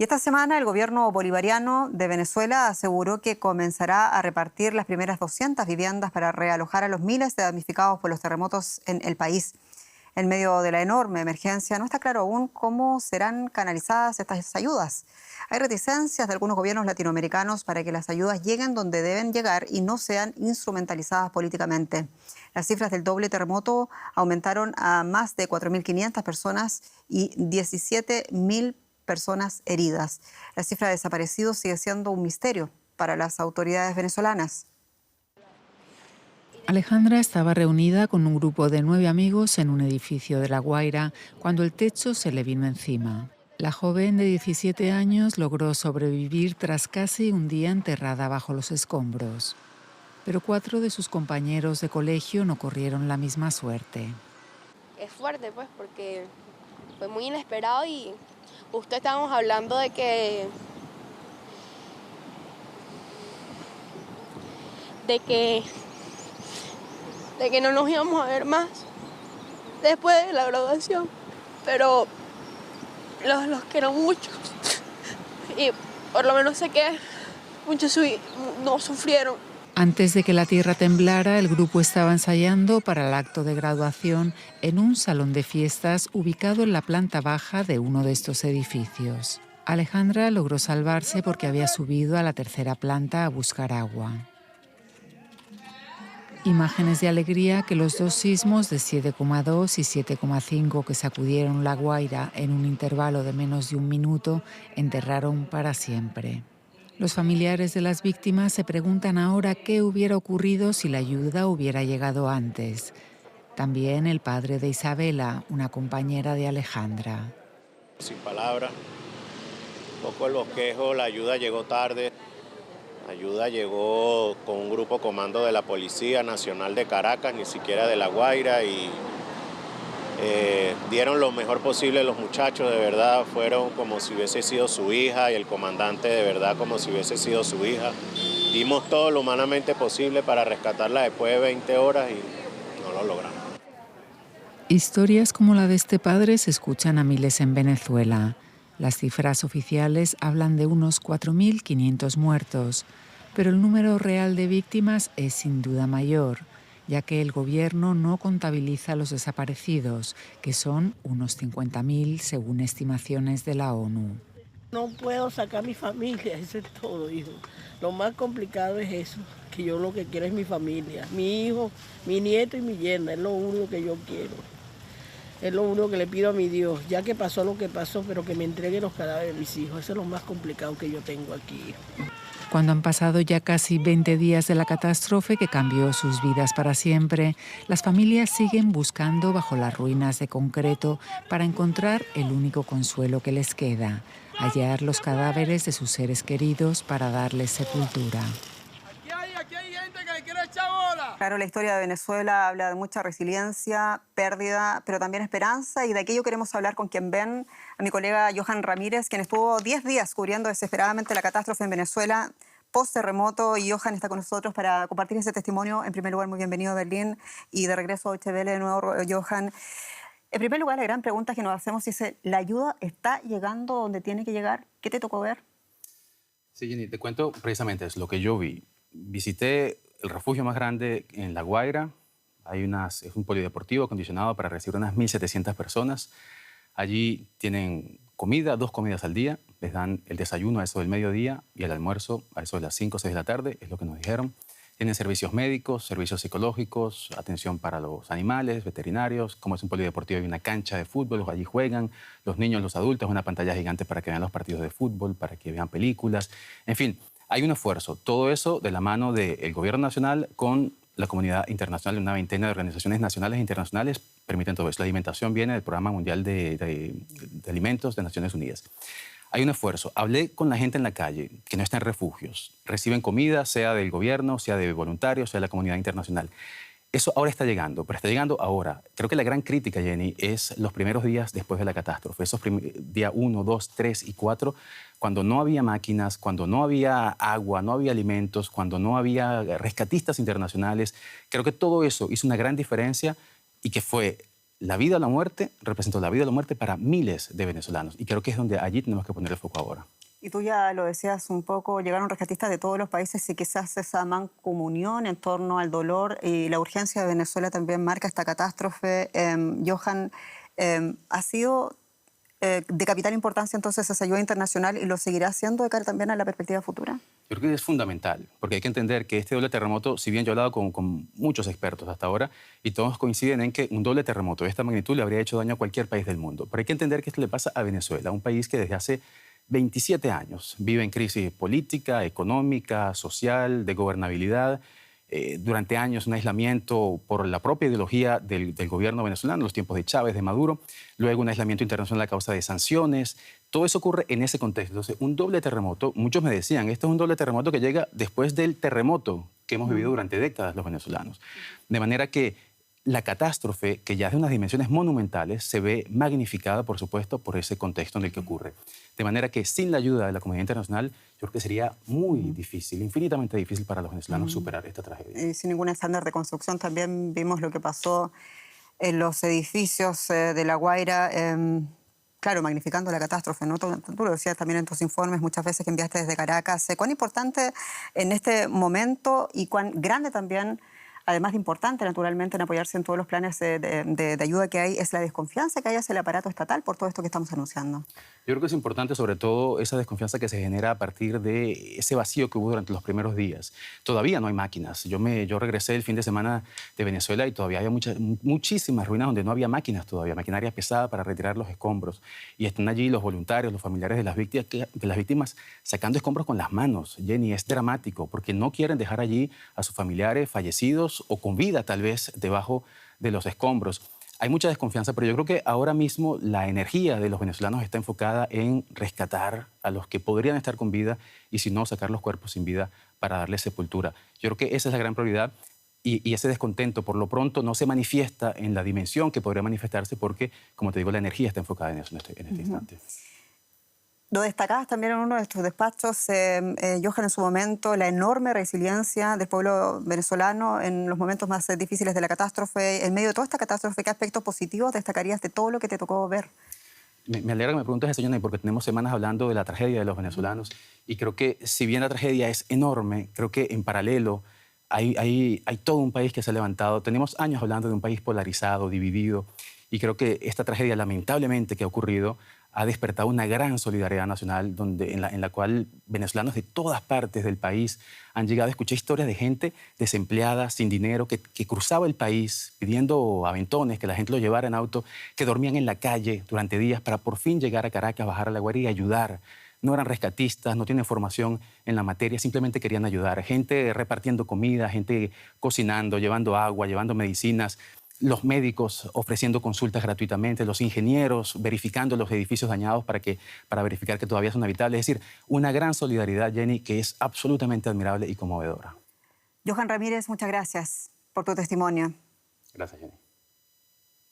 Y esta semana el gobierno bolivariano de Venezuela aseguró que comenzará a repartir las primeras 200 viviendas para realojar a los miles de damnificados por los terremotos en el país. En medio de la enorme emergencia, no está claro aún cómo serán canalizadas estas ayudas. Hay reticencias de algunos gobiernos latinoamericanos para que las ayudas lleguen donde deben llegar y no sean instrumentalizadas políticamente. Las cifras del doble terremoto aumentaron a más de 4.500 personas y 17.000 personas heridas. La cifra de desaparecidos sigue siendo un misterio para las autoridades venezolanas. Alejandra estaba reunida con un grupo de 9 amigos en un edificio de La Guaira cuando el techo se le vino encima. La joven de 17 años logró sobrevivir tras casi un día enterrada bajo los escombros. Pero 4 de sus compañeros de colegio no corrieron la misma suerte. Es fuerte, pues, porque fue muy inesperado y justo estábamos hablando de que no nos íbamos a ver más después de la graduación, pero los quiero mucho y por lo menos sé que muchos no sufrieron. Antes de que la tierra temblara, el grupo estaba ensayando para el acto de graduación en un salón de fiestas ubicado en la planta baja de uno de estos edificios. Alejandra logró salvarse porque había subido a la tercera planta a buscar agua. Imágenes de alegría que los 2 sismos de 7,2 y 7,5 que sacudieron La Guaira en un intervalo de menos de un minuto enterraron para siempre. Los familiares de las víctimas se preguntan ahora qué hubiera ocurrido si la ayuda hubiera llegado antes. También el padre de Isabela, una compañera de Alejandra. Sin palabras, un poco el bosquejo, la ayuda llegó tarde. La ayuda llegó con un grupo comando de la Policía Nacional de Caracas, ni siquiera de La Guaira, y dieron lo mejor posible los muchachos, de verdad, fueron como si hubiese sido su hija y el comandante de verdad como si hubiese sido su hija. Dimos todo lo humanamente posible para rescatarla después de 20 horas y no lo logramos. Historias como la de este padre se escuchan a miles en Venezuela. Las cifras oficiales hablan de unos 4.500 muertos, pero el número real de víctimas es sin duda mayor, ya que el gobierno no contabiliza los desaparecidos, que son unos 50.000 según estimaciones de la ONU. No puedo sacar a mi familia, eso es todo, hijo. Lo más complicado es eso, que yo lo que quiero es mi familia, mi hijo, mi nieto y mi yerna, es lo único que yo quiero. Es lo único que le pido a mi Dios, ya que pasó lo que pasó, pero que me entregue los cadáveres de mis hijos. Eso es lo más complicado que yo tengo aquí. Cuando han pasado ya casi 20 días de la catástrofe que cambió sus vidas para siempre, las familias siguen buscando bajo las ruinas de concreto para encontrar el único consuelo que les queda, hallar los cadáveres de sus seres queridos para darles sepultura. Aquí hay gente que le quiere echar bola. Claro, la historia de Venezuela habla de mucha resiliencia, pérdida, pero también esperanza, y de aquello queremos hablar con quien ven, a mi colega Johan Ramírez, quien estuvo 10 días cubriendo desesperadamente la catástrofe en Venezuela post-terremoto, y Johan está con nosotros para compartir ese testimonio. En primer lugar, muy bienvenido a Berlín y de regreso a Deutsche Welle de nuevo, Johan. En primer lugar, la gran pregunta que nos hacemos es, ¿la ayuda está llegando donde tiene que llegar? ¿Qué te tocó ver? Sí, Jenny, te cuento precisamente es lo que yo vi. Visité el refugio más grande en La Guaira. Es un polideportivo acondicionado para recibir unas 1.700 personas. Allí tienen comida, 2 comidas al día. Les dan el desayuno a eso del mediodía y el almuerzo a eso de las 5 o 6 de la tarde, es lo que nos dijeron. Tienen servicios médicos, servicios psicológicos, atención para los animales, veterinarios. Como es un polideportivo, hay una cancha de fútbol, allí juegan los niños, los adultos, una pantalla gigante para que vean los partidos de fútbol, para que vean películas. En fin, hay un esfuerzo. Todo eso de la mano del gobierno nacional con la comunidad internacional, una veintena de organizaciones nacionales e internacionales permiten todo eso. La alimentación viene del Programa Mundial de Alimentos de Naciones Unidas. Hay un esfuerzo. Hablé con la gente en la calle que no está en refugios. Reciben comida, sea del gobierno, sea de voluntarios, sea de la comunidad internacional. Eso ahora está llegando, pero está llegando ahora. Creo que la gran crítica, Jenny, es los primeros días después de la catástrofe. Esos día 1, 2, 3 y 4, cuando no había máquinas, cuando no había agua, no había alimentos, cuando no había rescatistas internacionales. Creo que todo eso hizo una gran diferencia y que fue la vida o la muerte, representó la vida o la muerte para miles de venezolanos. Y creo que es donde allí tenemos que poner el foco ahora. Y tú ya lo decías un poco, llegaron rescatistas de todos los países y quizás esa mancomunión en torno al dolor y la urgencia de Venezuela también marca esta catástrofe. Johan, ha sido de capital importancia entonces esa ayuda internacional y lo seguirá siendo de cara también a la perspectiva futura. Yo creo que es fundamental, porque hay que entender que este doble terremoto, si bien yo he hablado con muchos expertos hasta ahora, y todos coinciden en que un doble terremoto de esta magnitud le habría hecho daño a cualquier país del mundo. Pero hay que entender que esto le pasa a Venezuela, un país que desde hace 27 años vive en crisis política, económica, social, de gobernabilidad. Durante años un aislamiento por la propia ideología del gobierno venezolano, los tiempos de Chávez, de Maduro, luego un aislamiento internacional a causa de sanciones. Todo eso ocurre en ese contexto. Entonces, un doble terremoto, muchos me decían, este es un doble terremoto que llega después del terremoto que hemos vivido durante décadas los venezolanos. De manera que la catástrofe, que ya es de unas dimensiones monumentales, se ve magnificada, por supuesto, por ese contexto en el que ocurre. De manera que sin la ayuda de la comunidad internacional, yo creo que sería muy difícil, infinitamente difícil para los venezolanos superar esta tragedia. Y sin ningún estándar de construcción también vimos lo que pasó en los edificios de La Guaira, claro, magnificando la catástrofe, ¿no? Tú lo decías también en tus informes muchas veces que enviaste desde Caracas. ¿Cuán importante en este momento y cuán grande también, además de importante, naturalmente, en apoyarse en todos los planes de ayuda que hay, es la desconfianza que hay hacia el aparato estatal por todo esto que estamos anunciando? Yo creo que es importante, sobre todo, esa desconfianza que se genera a partir de ese vacío que hubo durante los primeros días. Todavía no hay máquinas. Yo regresé el fin de semana de Venezuela y todavía había muchísimas ruinas donde no había máquinas todavía, maquinaria pesada para retirar los escombros. Y están allí los voluntarios, los familiares de las víctimas sacando escombros con las manos. Jenny, es dramático porque no quieren dejar allí a sus familiares fallecidos o con vida, tal vez, debajo de los escombros. Hay mucha desconfianza, pero yo creo que ahora mismo la energía de los venezolanos está enfocada en rescatar a los que podrían estar con vida y, si no, sacar los cuerpos sin vida para darles sepultura. Yo creo que esa es la gran prioridad y ese descontento, por lo pronto, no se manifiesta en la dimensión que podría manifestarse porque, como te digo, la energía está enfocada en eso en este instante. Lo destacabas también en uno de tus despachos, Johan, en su momento, la enorme resiliencia del pueblo venezolano en los momentos más difíciles de la catástrofe. En medio de toda esta catástrofe, ¿qué aspectos positivos destacarías de todo lo que te tocó ver? Me alegra que me preguntes eso, Jenny, porque tenemos semanas hablando de la tragedia de los venezolanos y creo que, si bien la tragedia es enorme, creo que en paralelo hay todo un país que se ha levantado. Tenemos años hablando de un país polarizado, dividido, y creo que esta tragedia, lamentablemente, que ha ocurrido, ha despertado una gran solidaridad nacional en la cual venezolanos de todas partes del país han llegado. Escuché historias de gente desempleada, sin dinero, que cruzaba el país pidiendo aventones, que la gente lo llevara en auto, que dormían en la calle durante días para por fin llegar a Caracas, bajar a La Guaira y ayudar. No eran rescatistas, no tienen formación en la materia, simplemente querían ayudar. Gente repartiendo comida, gente cocinando, llevando agua, llevando medicinas. Los médicos ofreciendo consultas gratuitamente, los ingenieros verificando los edificios dañados para verificar que todavía son habitables. Es decir, una gran solidaridad, Jenny, que es absolutamente admirable y conmovedora. Johan Ramírez, muchas gracias por tu testimonio. Gracias, Jenny.